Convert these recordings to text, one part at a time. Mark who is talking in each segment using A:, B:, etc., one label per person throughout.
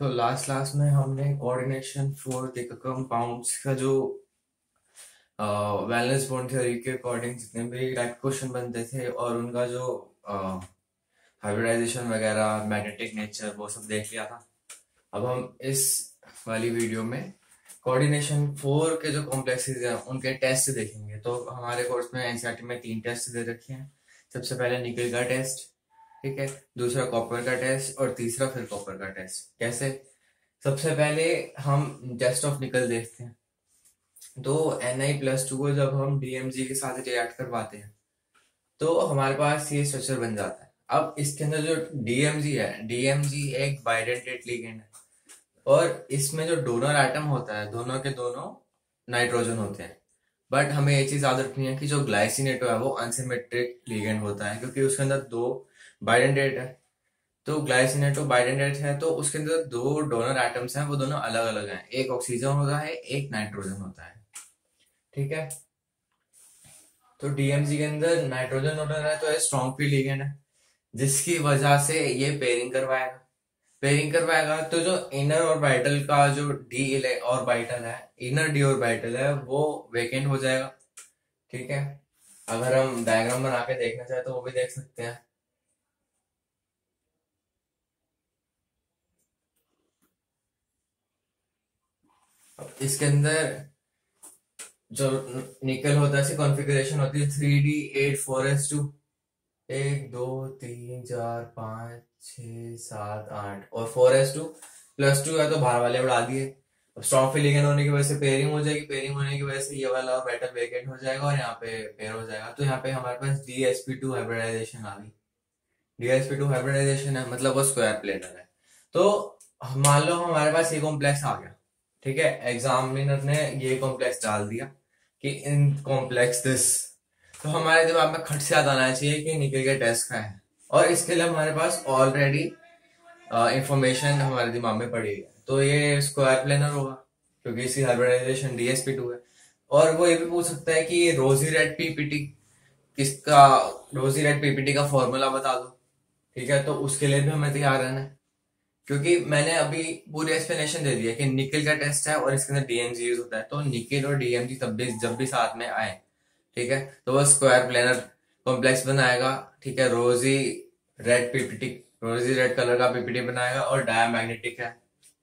A: तो last class में हमने कोऑर्डिनेशन फॉर द कंपाउंड्स का जो वैलेंस बॉन्ड थ्योरी के अकॉर्डिंग जितने भी टाइप क्वेश्चन बनते थे और उनका जो हाइब्रिडाइजेशन वगैरह मैग्नेटिक नेचर वो सब देख लिया था। अब हम इस वाली वीडियो में कोऑर्डिनेशन फोर के जो कॉम्प्लेक्सेस हैं उनके टेस्ट देखेंगे। तो हमारे कोर्स में एनसीईआरटी में 3 टेस्ट दे रखे हैं। सबसे पहले निकल का टेस्ट, ठीक है, दूसरा कॉपर का टेस्ट और तीसरा फिर कॉपर का टेस्ट। कैसे? सबसे पहले हम टेस्ट ऑफ निकल देखते हैं। तो Na+2 को जब हम DMG के साथ रिएक्ट करवाते हैं तो हमारे पास ये स्ट्रक्चर बन जाता है। अब इसके अंदर जो DMG है, DMG एक बाइडेंटेट लिगेंड है और इसमें जो डोनर एटम होता है दोनों के दोनों नाइट्रोजन होते हैं। बट हमें ये चीज याद रखनी है कि जो ग्लाइसिनेटो है वो अनसिमेट्रिक लिगेंड होता है क्योंकि उसके अंदर 2 बाइडेंटेट है। तो ग्लाइसिनेटो बाइडेंटेट है तो उसके अंदर 2 डोनर एटम्स हैं, वो दोनों अलग अलग हैं। एक ऑक्सीजन होता है, एक नाइट्रोजन होता है, ठीक है। तो DMG के अंदर नाइट्रोजन डोनर है तो ये स्ट्रॉन्ग फ्री लिगेंड है जिसकी वजह से ये पेयरिंग करवाएगा। तो जो इनर ऑर्बिटल का जो डी ऑर्बिटल है, इनर डी ऑर्बिटल है, वो वेकेंट हो जाएगा, ठीक है। अगर हम डायग्राम बना के देखना चाहे तो वो भी देख सकते हैं। अब इसके अंदर जो निकल होता है इसकी कॉन्फ़िगरेशन होती है 3D8 4s2, 1 2 3 4 5 6 7 8 और 4s2 +2 है तो बाहर वाले उड़ा दिए। अब स्ट्रॉन्ग फिलिंग होने की वजह से पेयरिंग हो जाएगी, पेयरिंग होने की वजह से ये वाला और मेटल वेकेंट हो जाएगा और यहाँ पे पेयर हो जाएगा। तो यहाँ पे हमारे पास DsP2 हाइब्रिडाइजेशन आ गई। DsP2 हाइब्रिडाइजेशन है मतलब वो स्क्वायर प्लेनर है। तो मान लो हमारे पास ये कॉम्प्लेक्स आ गया, ठीक है। एग्जामिनर ने ये कॉम्प्लेक्स डाल दिया कि इन कॉम्प्लेक्स दिस, तो हमारे दिमाग में खट से याद आना चाहिए कि निकल के टेस्ट का है और इसके लिए हमारे पास ऑलरेडी इंफॉर्मेशन हमारे दिमाग में पड़ी है। तो ये स्क्वायर प्लेनर होगा क्योंकि इसकी हाइब्रिडाइजेशन DsP2 है। और वो ये भी पूछ सकता है कि रोजी रेड पीपीटी किसका, रोजी रेड पीपीटी का फॉर्मूला बता दो, ठीक है। तो उसके लिए भी हमें तैयार रहना है क्योंकि मैंने अभी पूरी एक्सप्लेनेशन दे दी है कि निकल का टेस्ट है और इसके अंदर DMG यूज होता है। तो निकल और DMG तब भी जब भी साथ में आए, ठीक है, तो वो स्क्वायर प्लेनर कॉम्प्लेक्स बनाएगा, ठीक है। रेड पीपीटी रोजी रेड कलर का पीपीटी बनाएगा और डायमैग्नेटिक है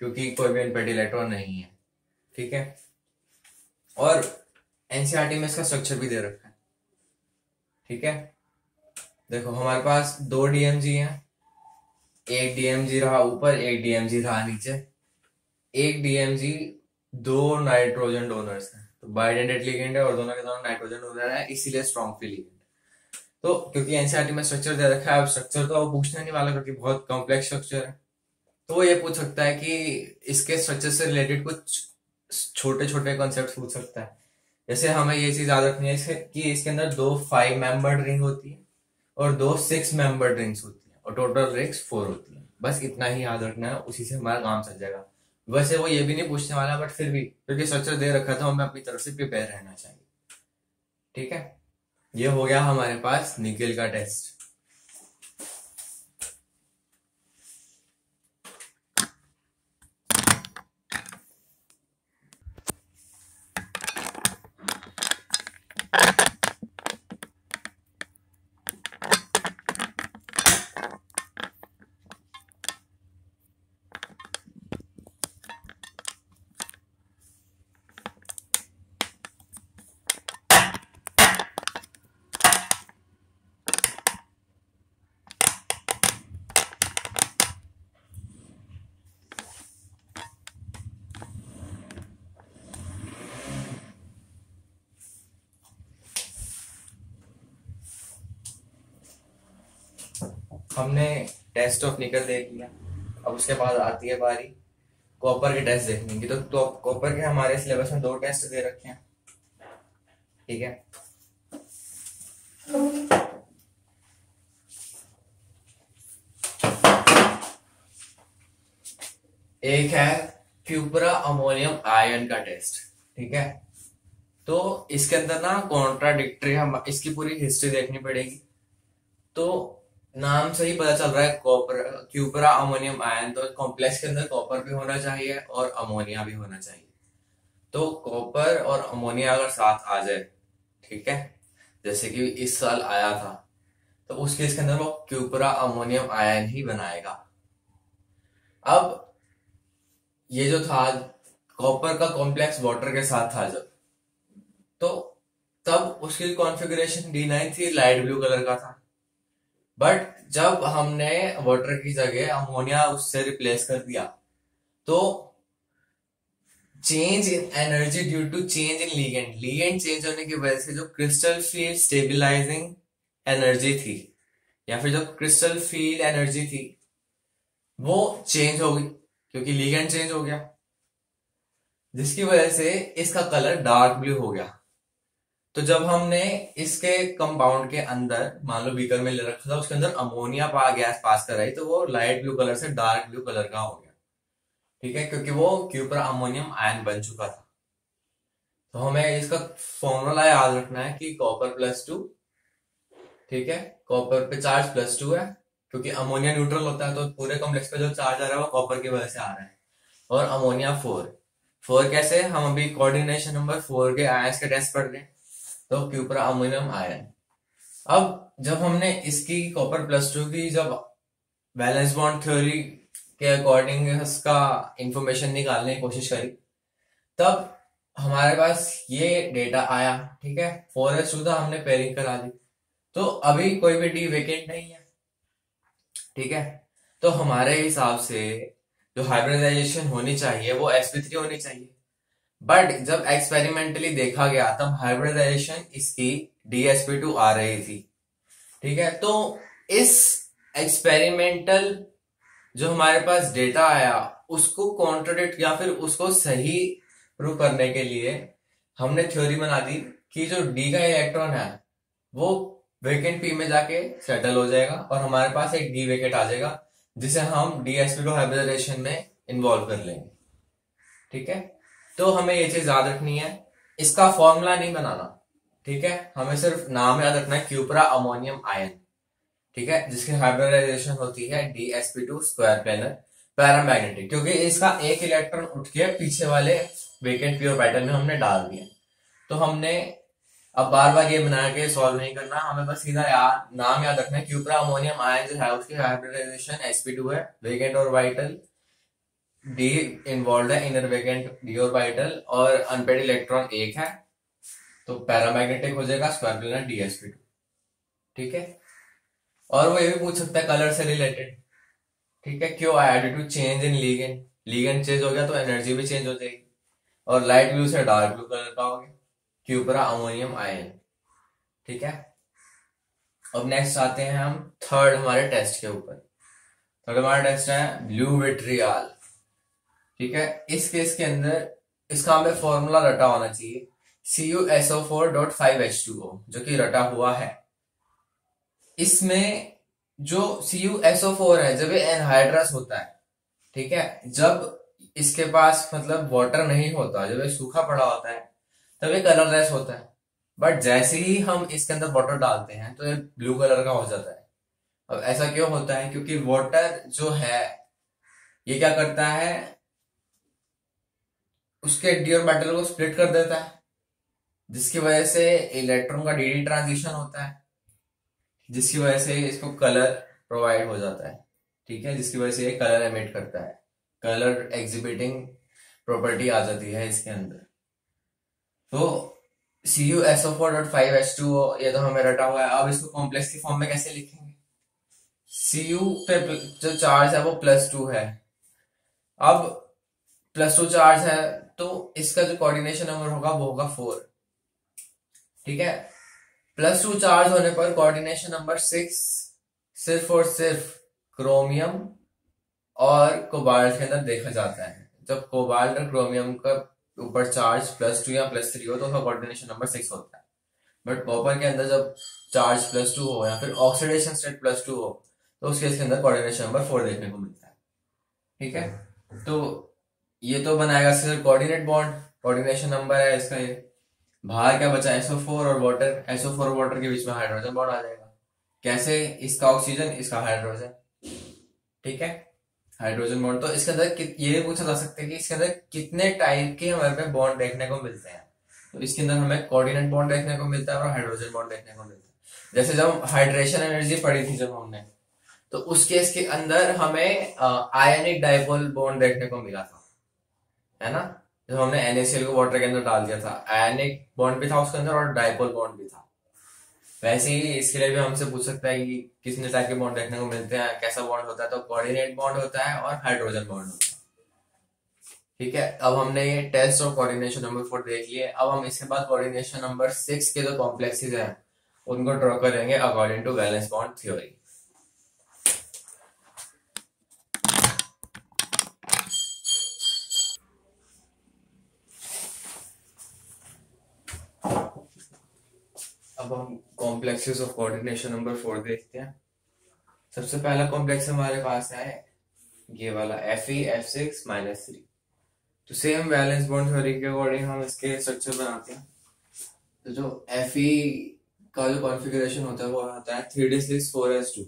A: क्योंकि कोई भी अनपेड इलेक्ट्रॉन नहीं है, ठीक है। और एनसीईआरटी में इसका स्ट्रक्चर भी दे रखा है, ठीक है। देखो हमारे पास 2 DMG हैं, एक DMG रहा ऊपर, एक DMG रहा नीचे। एक DMG 2 नाइट्रोजन डोनर्स हैं तो बाइडेंटेट लिगेंड है और दोनों के दोनों नाइट्रोजन डोनर है, इसीलिए स्ट्रॉन्ग फ्री लिगेंड। तो क्योंकि एनसीईआरटी में स्ट्रक्चर दे रखा है, अब स्ट्रक्चर तो वो पूछने नहीं वाला क्योंकि बहुत कॉम्प्लेक्स स्ट्रक्चर है। तो वो ये पूछ सकता है कि इसके स्ट्रक्चर से रिलेटेड कुछ छोटे छोटे कॉन्सेप्ट पूछ सकता है। जैसे हमें ये चीज याद रखनी है कि इसके अंदर 2 5 मेंबर्ड रिंग होती है और 2 6 मेंबर्ड रिंग्स होती है और टोटल रिंग्स 4 होती है। बस इतना ही याद रखना है, उसी से हमारा काम चल जाएगा। वैसे वो ये भी नहीं पूछने वाला बट फिर भी क्योंकि स्ट्रक्चर दे रखा था हमें अपनी तरफ से प्रिपेयर रहना चाहिए, ठीक है। ये हो गया हमारे पास निकल का टेस्ट। हमने टेस्ट ऑफ निकल देख लिया। अब उसके बाद आती है बारी कॉपर के टेस्ट देखने की। तो कॉपर के हमारे सिलेबस में 2 टेस्ट दे रखे हैं, ठीक है। एक है क्यूपरा अमोनियम आयन का टेस्ट, ठीक है। तो इसके अंदर ना कॉन्ट्राडिक्टरी, हम इसकी पूरी हिस्ट्री देखनी पड़ेगी। तो नाम से ही पता चल रहा है कॉपर, क्यूपरा अमोनियम आयन, तो कॉम्प्लेक्स के अंदर कॉपर भी होना चाहिए और अमोनिया भी होना चाहिए। तो कॉपर और अमोनिया अगर साथ आ जाए, ठीक है, जैसे कि इस साल आया था, तो उस केस के अंदर वो क्यूपरा अमोनियम आयन ही बनाएगा। अब ये जो था, कॉपर का कॉम्प्लेक्स वाटर के साथ था जब, तो तब उसकी कॉन्फ़िगरेशन D9 थी, लाइट ब्लू कलर का था। बट जब हमने वाटर की जगह अमोनिया उससे रिप्लेस कर दिया, तो change in energy due to change in ligand, ligand change होने की वजह से जो क्रिस्टल फील्ड स्टेबिलाईजिंग एनर्जी थी, या फिर जो क्रिस्टल फील्ड एनर्जी थी, वो चेंज हो गई, क्योंकि लीगेंड चेंज हो गया, जिसकी वजह से इसका कलर डार्क ब्लू हो गया। तो जब हमने इसके कंपाउंड के अंदर, मान लो बीकर में ले रखा था, उसके अंदर अमोनिया गैस पास कराई, तो वो लाइट ब्लू कलर से डार्क ब्लू कलर का हो गया, ठीक है, क्योंकि वो क्यूपर अमोनियम आयन बन चुका था। तो हमें इसका फॉर्मूला याद रखना है कि कॉपर+2, ठीक है, कॉपर पे चार्ज +2 है, क्योंकि अमोनिया न्यूट्रल होता है, तो पूरे कॉम्प्लेक्स पे जो चार्ज आ रहा है वो कॉपर की वजह से आ रहा है। और अमोनिया 4, 4 कैसे, हम अभी कोऑर्डिनेशन नंबर 4 के आयंस के टेस्ट पढ़ रहे हैं, तो क्यूपर अमोनियम आयन। अब जब हमने इसकी कॉपर+2 की जब वैलेंस बॉन्ड थ्योरी के अकॉर्डिंग इसका इंफॉर्मेशन निकालने की कोशिश करी, तब हमारे पास ये डेटा आया, ठीक है, 4s2 था, हमने पेयरिंग करा दी, तो अभी कोई भी डी वेकेंट नहीं है, ठीक है। तो हमारे हिसाब से जो हाइब्रिडाइजेशन होनी चाहिए वो sp3 होनी चाहिए। बट जब एक्सपेरिमेंटली देखा गया, तब हाइब्रिडाइजेशन इसकी dsp2 आ रही थी, ठीक है। तो इस एक्सपेरिमेंटल जो हमारे पास डेटा आया, उसको कॉन्ट्रडिक्ट या फिर उसको सही प्रूव करने के लिए हमने थ्योरी बना दी कि जो डी का इलेक्ट्रॉन है वो वेकेंट पी में जाके सेटल हो जाएगा, और हमारे पास एक डी वेकेंट आ जाएगा, जिसे हम dsp2 हाइब्रिडाइजेशन में इन्वॉल्व कर लेंगे, ठीक है। तो हमें ये चीज याद रखनी है, इसका फॉर्मूला नहीं बनाना, ठीक है, हमें सिर्फ नाम याद रखना है, क्यूपरा अमोनियम आयन, ठीक है, जिसकी हाइब्रिडाइजेशन होती है dsp2 स्क्वायर प्लेनर पैरामैग्नेटिक, क्योंकि इसका एक इलेक्ट्रॉन उठ के पीछे वाले वेकेंट पी ऑर्बिटल में हमने डाल दिया। तो हमने अब बार बार ये बना के सॉल्व नहीं करना, हमें बस सीधा नाम याद रखना है, क्यूपरा अमोनियम आयन जो है उसकी हाइब्रिडाइजेशन sp2 है, वेकेंट ऑर्बिटल डी इन्वॉल्व है, इनर वेकेंट डी ऑर्बिटल, और अनपेड इलेक्ट्रॉन एक है, तो पैरामैग्नेटिक हो जाएगा स्क्वायर प्लेनर dsp2, ठीक है। और वो ये भी पूछ सकता है कलर से रिलेटेड, ठीक है, क्यों आया, due to change in ligand, ligand change हो गया तो एनर्जी भी चेंज हो जाएगी, और लाइट ब्लू से डार्क ब्लू कलर का हो गया, क्यूपरा अमोनियम आयन, ठीक है। अब नेक्स्ट आते हैं हम थर्ड हमारे टेस्ट के ऊपर। थर्ड हमारा टेस्ट है ब्लू विट्रियल, ठीक है। इस केस के अंदर इसका हमें फॉर्मूला रटा होना चाहिए, CuSO4.5H2O, जो कि रटा हुआ है। इसमें जो CuSO4 है, जब ये एनहाइड्रस होता है, ठीक है, जब इसके पास मतलब वाटर नहीं होता, जब ये सूखा पड़ा होता है, तब ये कलरलेस होता है। बट जैसे ही हम इसके अंदर वाटर डालते हैं तो ये ब्लू कलर का हो जाता है। अब ऐसा क्यों होता है, क्योंकि वाटर जो है ये क्या करता है, उसके डी ऑर्बिटल को स्प्लिट कर देता है, जिसकी वजह से इलेक्ट्रॉन का डी ट्रांजिशन होता है, जिसकी वजह से इसको कलर प्रोवाइड हो जाता है, ठीक है, जिसकी वजह से ये कलर एमिट करता है, कलर एग्जिबिटिंग प्रॉपर्टी आ जाती है इसके अंदर। तो CuSO4.5H2O ये तो हमें रटा हुआ है। अब इसको कॉम्प्लेक्स की फॉर्म में कैसे लिखेंगे, Cu पे जो चार्ज है वो +2 है। अब +2 चार्ज है, तो इसका जो कोऑर्डिनेशन नंबर होगा वो होगा 4, ठीक है। +2 चार्ज होने पर कोऑर्डिनेशन नंबर 6 सिर्फ और सिर्फ क्रोमियम और कोबाल्ट के अंदर देखा जाता है। जब कोबाल्ट और क्रोमियम का ऊपर चार्ज +2 या +3 हो तो उसका कोऑर्डिनेशन नंबर 6 होता है। बट कॉपर के अंदर जब चार्ज +2 हो या फिर ऑक्सीडेशन स्टेट +2 हो, तो उस केस के अंदर कोऑर्डिनेशन नंबर 4 देखने को मिलता है, ठीक है। तो ये तो बनाएगा सिर्फ कोऑर्डिनेट बॉन्ड, कोऑर्डिनेशन नंबर है इसका ये। बाहर क्या बचा, SO4 और वाटर, SO4 और वाटर के बीच में हाइड्रोजन बॉन्ड आ जाएगा, कैसे, इसका ऑक्सीजन इसका हाइड्रोजन, ठीक है, हाइड्रोजन बॉन्ड। तो इसके अंदर ये पूछा जा सकता है कि इसके अंदर कितने टाइप के हमारे पे बॉन्ड देखने को मिलते हैं। तो इसके अंदर हमें कोऑर्डिनेट बॉन्ड देखने को मिलता है और हाइड्रोजन बॉन्ड देखने को मिलता है। जैसे जब हाइड्रेशन एनर्जी पढ़ी थी जब हमने, तो उस केस के अंदर हमें आयनिक डाइपोल बॉन्ड देखने को मिला था, है ना। जब हमने NaCl को वाटर के अंदर डाल दिया था, आयनिक बॉन्ड भी था उसके अंदर और डाइपोल बॉन्ड भी था। वैसे ही इसके लिए भी हमसे पूछ सकता है कि कितने टाइप के बॉन्ड देखने को मिलते हैं, कैसा बॉन्ड होता है। तो कोऑर्डिनेट बॉन्ड होता है और हाइड्रोजन बॉन्ड होता है, ठीक है। अब हमने ये टेस्ट ऑफ कोऑर्डिनेशन नंबर 4 देख लिए। अब हम इसके बाद कोऑर्डिनेशन नंबर 6 के जो कॉम्प्लेक्सेस हैं उनको ड्रॉ करेंगे according to valence bond theory. अब हम कॉम्प्लेक्सेस ऑफ कोऑर्डिनेशन नंबर 4 देखते हैं। सबसे पहला कॉम्प्लेक्स हमारे पास है ये वाला Fe(F6-3). तो सेम वैलेंस बॉन्ड थ्योरी के अकॉर्डिंग हम इसके स्ट्रक्चर बनाते हैं। तो जो Fe का जो कॉन्फ़िगरेशन होता है वो आता है 3d6 4s2।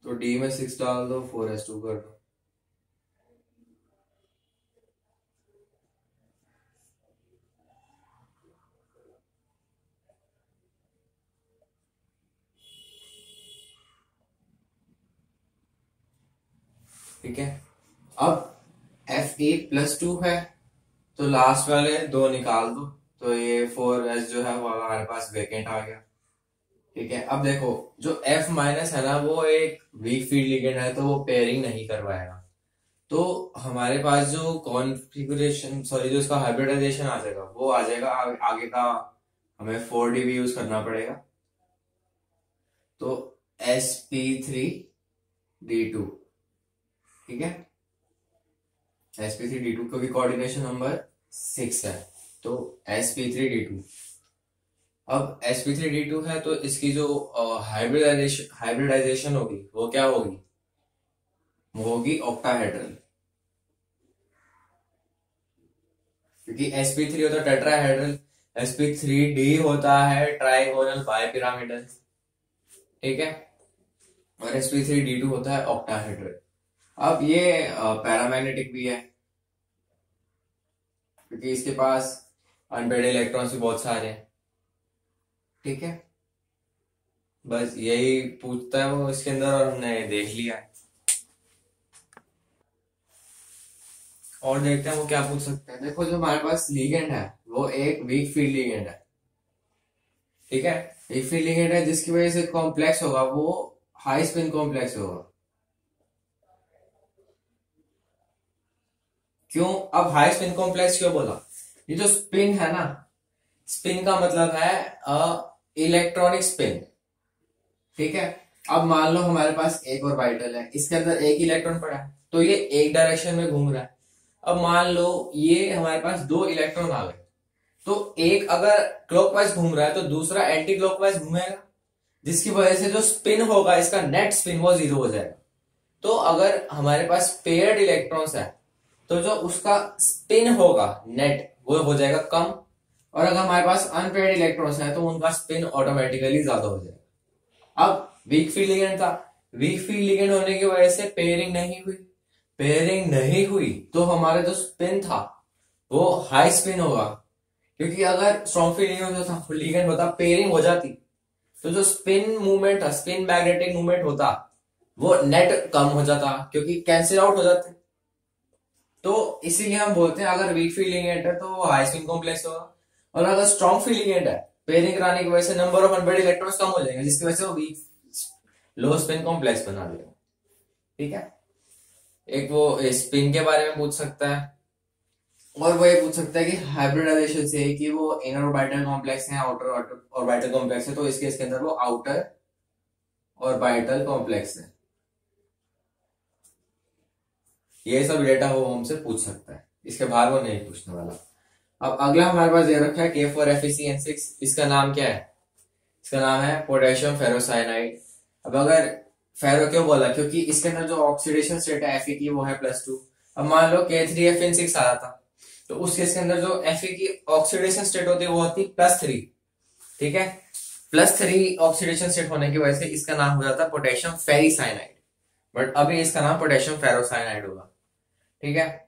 A: तो D में 6 डाल दो, 4s2 कर दो। ठीक है। अब Fe+2 है, तो लास्ट वाले दो निकाल दो। तो ये 4s जो है वो हमारे पास वेकेंट आ गया, ठीक है। अब देखो जो F- है ना, वो एक वीक फील्ड लिगेंड है, तो वो पेयरिंग नहीं करवाएगा। तो हमारे पास जो कॉन्फ़िगरेशन सॉरी जो इसका हाइब्रिडाइजेशन आ जाएगा वो आ जाएगा आगे का, हमें 4D भी यूज करना पड़ेगा। तो sp3d2, ठीक है, sp3d2 क्योंकि कोऑर्डिनेशन नंबर 6 है, तो sp3d2। अब sp3d2 है तो इसकी जो हाइब्रिडाइजेशन होगी वो क्या होगी, वो होगी ऑक्टाहेड्रल, क्योंकि sp3 होता है टेट्राहेड्रल, sp3d होता है ट्राइगोनल बाइपिरामिडल, ठीक है, और sp3d2 होता है ऑक्टाहेड्रल। अब ये पैरामैग्नेटिक भी है क्योंकि इसके पास अनपेयर्ड इलेक्ट्रॉन्स भी बहुत सारे हैं, ठीक है। बस यही पूछता है वो इसके अंदर और हमने देख लिया है। और देखते हैं वो क्या पूछ सकते हैं। देखो जो हमारे पास लिगेंड है वो एक वीक फील्ड लिगेंड है, ठीक है। वीक फील्ड लिगेंड है जिसकी वजह से कॉम्प्लेक्स होगा वो हाई स्पिन कॉम्प्लेक्स होगा। क्यों, अब हाई स्पिन कॉम्प्लेक्स क्यों बोला, ये जो स्पिन है ना, स्पिन का मतलब है इलेक्ट्रॉनिक स्पिन, ठीक है। अब मान लो हमारे पास एक ऑर्बिटल है, इसके अंदर एक इलेक्ट्रॉन पड़ा है, तो ये एक डायरेक्शन में घूम रहा है। अब मान लो ये हमारे पास दो इलेक्ट्रॉन आ गए, तो एक अगर क्लॉकवाइज घूम रहा है तो दूसरा एंटी क्लॉकवाइज घूमेगा, जिसकी वजह से जो स्पिन होगा इसका नेट स्पिन वो 0 हो जाएगा। तो अगर हमारे पास पेयर्ड इलेक्ट्रॉन्स है तो जो उसका स्पिन होगा नेट वो हो जाएगा कम, और अगर हमारे पास अनपेयर्ड इलेक्ट्रॉन्स है तो उनका स्पिन ऑटोमेटिकली ज्यादा हो जाएगा। अब वीक फील्ड लिगेंड था, वीक फील्ड लिगेंड होने की वजह से पेयरिंग नहीं हुई, पेयरिंग नहीं हुई तो हमारा जो स्पिन था वो हाई स्पिन होगा, क्योंकि अगर स्ट्रॉन्ग फील्ड लिगेंड होता पेयरिंग हो जाती तो जो स्पिन मूवमेंट था, स्पिन मैग्नेटिक मूवमेंट होता, वो नेट कम हो जाता क्योंकि कैंसिल आउट हो जाते। तो इसीलिए हम बोलते हैं अगर वीक फील्ड लिगेंड है तो वो हाई स्पिन कॉम्प्लेक्स होगा, और अगर स्ट्रॉन्ग फील्ड लिगेंड है पेयरिंग कराने की वजह से नंबर ऑफ अनपेयर्ड इलेक्ट्रॉन्स कम हो जाएंगे, जिसकी वजह से वो वीक लो स्पिन कॉम्प्लेक्स बना देगा, ठीक है। एक वो स्पिन के बारे में पूछ सकता है, और वो ये पूछ सकता है कि हाइब्रिडाइजेशन से कि वो इनर ऑर्बिटल कॉम्प्लेक्स है आउटर ऑर्बिटल कॉम्प्लेक्स है, तो इसके अंदर वो आउटर ऑर्बिटल कॉम्प्लेक्स है। ये सब डेटा वो हमसे पूछ सकता है, इसके बाहर वो नहीं पूछने वाला। अब अगला हमारे पास ये रखा है K4FeCN6। इसका नाम क्या है, इसका नाम है पोटेशियम फेरोसाइनाइड। अब अगर फेरो क्यों बोला, क्योंकि इसके अंदर जो ऑक्सीडेशन स्टेट है Fe की वो है +2। अब मान लो K3FeN6 आ रहा था, तो उस केस के अंदर जो Fe की ऑक्सीडेशन स्टेट होती है वो होती +3, ठीक है, +3 ऑक्सीडेशन स्टेट होने की वजह से इसका नाम हो जाता है पोटेशियम फेरिसाइनाइड, बट अभी इसका नाम पोटेशियम फेरोसाइनाइड होगा। ठीक है,